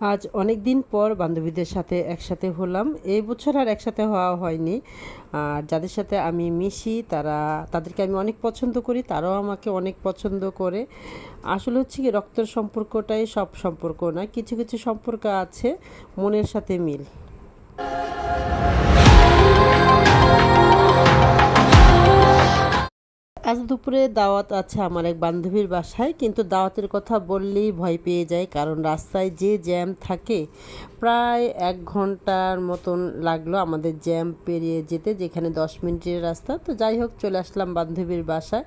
আজ অনেক দিন পর বান্ধবীদের সাথে একসাথে হলাম। এই বছর আর একসাথে হওয়া হয়নি। আর যাদের সাথে আমি মিশি তাদেরকে আমি অনেক পছন্দ করি, তারাও আমাকে অনেক পছন্দ করে। আসলে হচ্ছে কি, রক্তের সম্পর্কটাই সব সম্পর্ক না, কিছু কিছু সম্পর্ক আছে মনের সাথে মিল। আজ দুপুরে দাওয়াত আছে আমার এক বান্ধবীর বাসায়, কিন্তু দাওয়াতের কথা বললেই ভয় পেয়ে যায়, কারণ রাস্তায় যে জ্যাম থাকে। প্রায় 1 ঘন্টার মতন লাগলো আমাদের জ্যাম পেরিয়ে যেতে, যেখানে 10 মিনিটের রাস্তা। তো যাই হোক, চলে আসলাম বান্ধবীর বাসায়।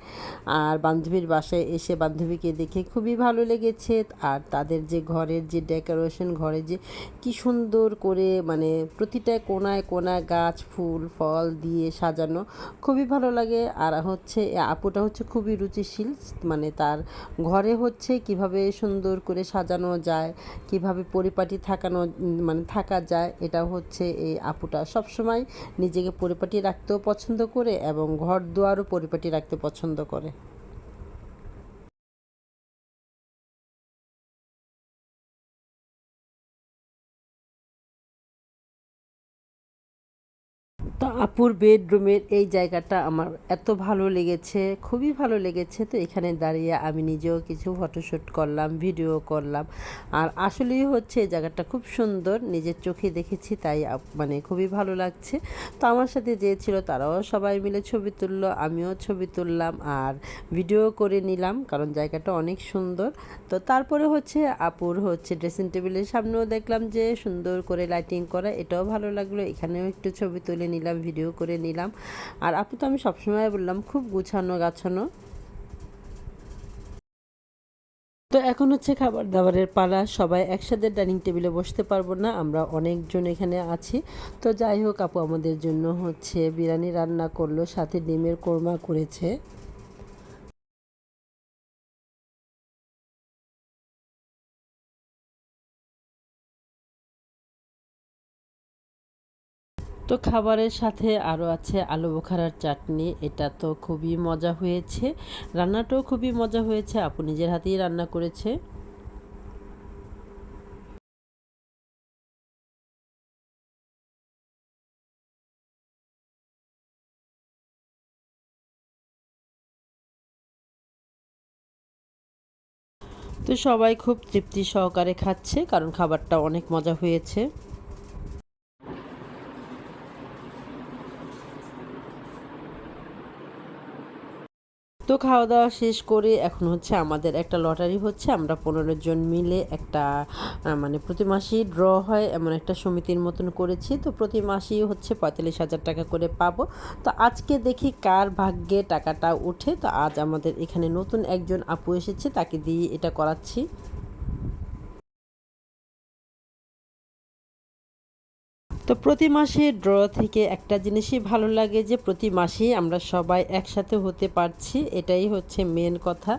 আর বান্ধবীর বাসায় এসে বান্ধবীকে দেখে খুবই ভালো লেগেছে। আর তাদের যে ঘরের যে ডেকোরেশন, ঘরে যে কি সুন্দর করে মানে প্রতিটা কোনায় কোনায় গাছ ফুল ফল দিয়ে সাজানো, খুবই ভালো লাগে। আর হচ্ছে আপুটা হচ্ছে খুবই রুচিশীল, মানে তার ঘরে হচ্ছে কিভাবে সুন্দর করে সাজানো যায়, কিভাবে পরিপাটি মানে থাকা যায়, এটা হচ্ছে এই আপুটা সবসময় নিজেকে পরিপাটি রাখতেও পছন্দ করে এবং ঘর দুয়ারও পরিপাটি রাখতে পছন্দ করে। তো আপুর বেডরুমের এই জায়গাটা আমার এত ভালো লেগেছে, খুবই ভালো লেগেছে। তো এখানে দাঁড়িয়ে আমি নিজেও কিছু ফটোশ্যুট করলাম, ভিডিও করলাম। আর আসলেই হচ্ছে এই জায়গাটা খুব সুন্দর, নিজের চোখে দেখেছি তাই মানে খুবই ভালো লাগছে। তো আমার সাথে যে ছিল তারাও সবাই মিলে ছবি তুললো, আমিও ছবি তুললাম আর ভিডিও করে নিলাম, কারণ জায়গাটা অনেক সুন্দর। তো তারপরে হচ্ছে আপুর হচ্ছে ড্রেসিং টেবিলের সামনেও দেখলাম যে সুন্দর করে লাইটিং করা, এটাও ভালো লাগলো। এখানেও একটু ছবি তুলে নিলাম, ভিডিও করে নিলাম। আর আপু তো আমি সবসময় বললাম খুব গুছানো গাছানো। তো এখন হচ্ছে খাবার দাবারের পালা, সবাই একসাথে ডাইনিং টেবিলে বসতে পারবো না, আমরা অনেকজন এখানে আছি। তো যাই হোক, আপু আমাদের জন্য হচ্ছে বিরিয়ানি রান্না করলো, সাথে ডিমের কোরমা করেছে। তো খাবারের সাথে আরও আছে আলু বোখারার চাটনি, এটা তো খুবই মজা হয়েছে। রান্নাটাও খুবই মজা হয়েছে, আপু নিজের হাতেই রান্না করেছে। তো সবাই খুব তৃপ্তি সহকারে খাচ্ছে, কারণ খাবারটা অনেক মজা হয়েছে। তো খাওয়া দাওয়া শেষ করে এখন হচ্ছে আমাদের একটা লটারি হচ্ছে, আমরা 15 জন মিলে একটা মানে প্রতি মাসেই ড্র হয় এমন একটা সমিতির মতন করেছি। তো প্রতি মাসেই হচ্ছে 45,000 টাকা করে পাবো। তো আজকে দেখি কার ভাগ্যে টাকাটা ওঠে। তো আজ আমাদের এখানে নতুন একজন আপু এসেছে, তাকে দিয়ে এটা করাচ্ছি। তো প্রতি মাসে ড্র থেকে একটা জিনিসই ভালো লাগে, যে প্রতি মাসেই আমরা সবাই একসাথে হতে পারছি, এটাই হচ্ছে মেন কথা।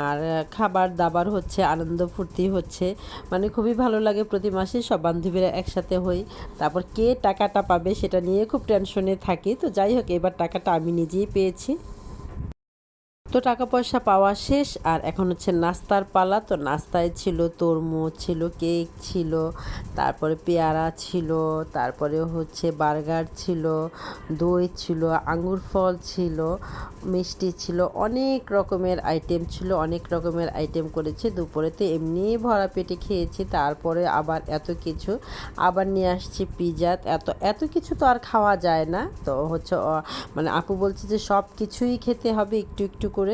আর খাবার দাবার হচ্ছে, আনন্দ ফুর্তি হচ্ছে, মানে খুবই ভালো লাগে। প্রতি মাসে সব বান্ধবীরা একসাথে হই, তারপর কে টাকাটা পাবে সেটা নিয়ে খুব টেনশনে থাকি। তো যাই হোক, এবার টাকাটা আমি নিজেই পেয়েছি। তো টাকা পয়সা পাওয়া শেষ, আর এখন হচ্ছে নাস্তার পালা। তো নাস্তায় ছিল তরমুজ, ছিল কেক ছিল, তারপরে পেয়ারা ছিল, তারপরে হচ্ছে বার্গার ছিল, দই ছিল, আঙ্গুর ফল ছিল, মিষ্টি ছিল, অনেক রকমের আইটেম ছিল, অনেক রকমের আইটেম করেছে। দুপুরেতে এমনিই ভরা পেটে খেয়েছি, তারপরে আবার এত কিছু, আবার নিয়ে আসছি পিৎজা। এত এত কিছু তো আর খাওয়া যায় না। তো হচ্ছে মানে আপু বলছে যে সব কিছুই খেতে হবে একটু একটু করে।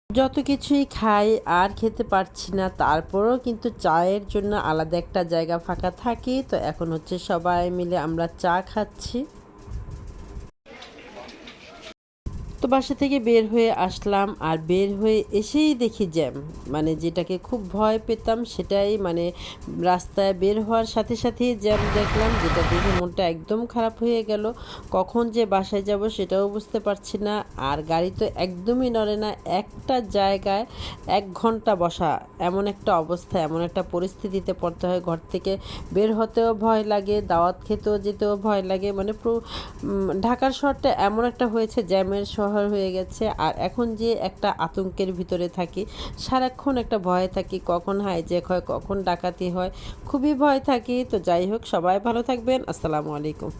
যত কিছুই খাই আর খেতে পারছি না, তারপরেও কিন্তু চায়ের জন্য আলাদা একটা জায়গা ফাঁকা থাকে। তো এখন হচ্ছে সবাই মিলে আমরা চা খাচ্ছি। তো বাসা থেকে বের হয়ে আসলাম, আর বের হয়ে এসেই দেখি জ্যাম, মানে যেটাকে খুব ভয় পেতাম সেটাই, মানে রাস্তায় বের হওয়ার সাথে সাথেই জ্যাম দেখলাম, যেটা দেখে মনটা একদম খারাপ হয়ে গেল। কখন যে বাসায় যাব সেটাও বুঝতে পারছি না। আর গাড়ি তো একদমই নড়ে না, একটা জায়গায় 1 ঘন্টা বসা, এমন একটা অবস্থা, এমন একটা পরিস্থিতিতে পড়তে হয়। ঘর থেকে বের হতেও ভয় লাগে, দাওয়াত খেতেও যেতেও ভয় লাগে, মানে ঢাকার শহরটা এমন একটা হয়েছে জ্যামের শহর, শহর হয়ে গেছে। আর এখন যে একটা আতঙ্কের ভিতরে থাকি, সারাক্ষণ একটা ভয়ে থাকি কখন হাইজ্যাক হয়, কখন ডাকাতি হয়, খুবই ভয় থাকি। তো যাই হোক, সবাই ভালো থাকবেন। আসসালামু আলাইকুম।